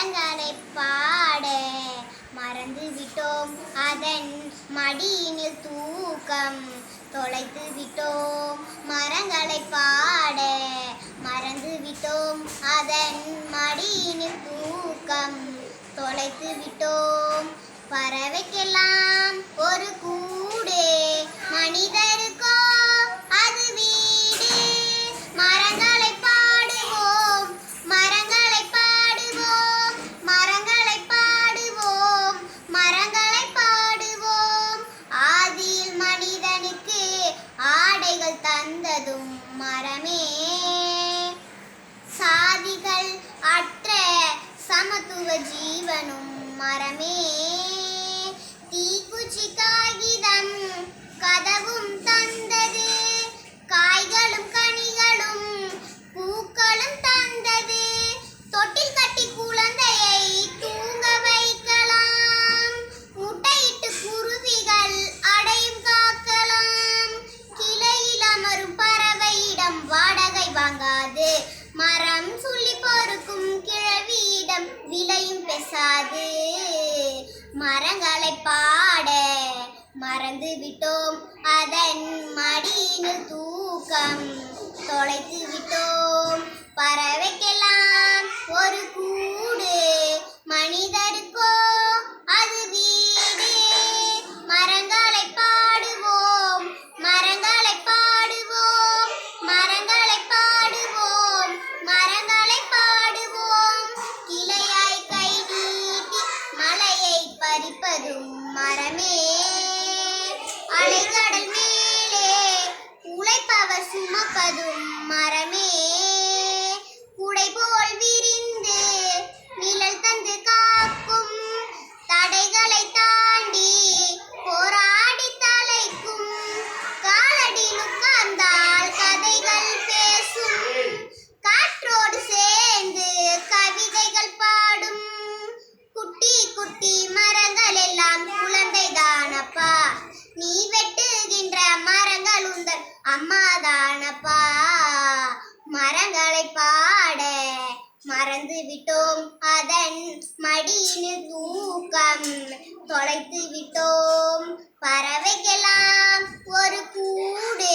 மரங்களை பாட மறந்து விட்டோம், அதன் மடியினில் தூக்கம் தொலைத்து விட்டோம். மரங்களை பாட மறந்து விட்டோம், அதன் மடியினில் தூக்கம் தொலைத்து விட்டோம். பறவைக்கெல்லாம் ஒரு கூடு, மனிதருக்கோ அது வீடு. மரங்களை பாடுவோம், மரங்களை பாடுவோம், மரங்களை பாடுவோம், மரங்களை பாடுவோம். ஆதியில் மனிதனுக்கு ஆடைகள் தந்ததும் மரமே. சாதிகள் அற்ற சமத்துவ ஜீவனும் மரமே. தீக்குச்சி காகிதம் கதவும் தந்தது, காய்களும் கனிகளும் பூக்களும் தந்தது. தொட்டில் கட்டி குழந்தையை தூங்க வைக்கலாம், முட்டையிட்டு குருவிகள் அடையும் காக்கலாம். கிளையில் அமரும் பறவையிடம் வாடகை வாங்காது, மரம் சொல்லி பொறுக்கும் கிழவியிடம் விலையும் பேசாது. மரங்களை பாட மறந்து விட்டோம், அதன் மடியினில் தூக்கம் தொலைத்து விட்டோம். பறவைக்கெல்லாம் ஒரு கூடு, மனிதருக்கோ அது வீடு. மரங்களை பாடுவோம், மரங்களை பாடுவோம், மரங்களை பாடுவோம், மரங்களை பாடுவோம். கிளையாய் கை நீட்டி மலையை பறிப்பதும் மரமே. அலைகடல் மேலே உழைப்பவர் சுமப்பதும் மரமே. குடை போல் விரிந்து நிழல் தந்து காக்கும், தடைகளை தாண்டி போராடி தலைக்கும். காலடியில் உட்கார்ந்தால் கதைகள் பேசும், காற்றோடு சேர்ந்து கவிதைகள் பாடும். குட்டி குட்டி மரங்கள் எல்லாம் குழந்தை தானப்பா, நீ வெட்டுகின்ற மரங்கள் உந்தன் அம்மாதானப்பா. மரங்களை பாட மறந்து விட்டோம், அதன் மடியினில் தூக்கம் தொலைத்து விட்டோம். பறவைக்கெல்லாம் ஒரு கூடு,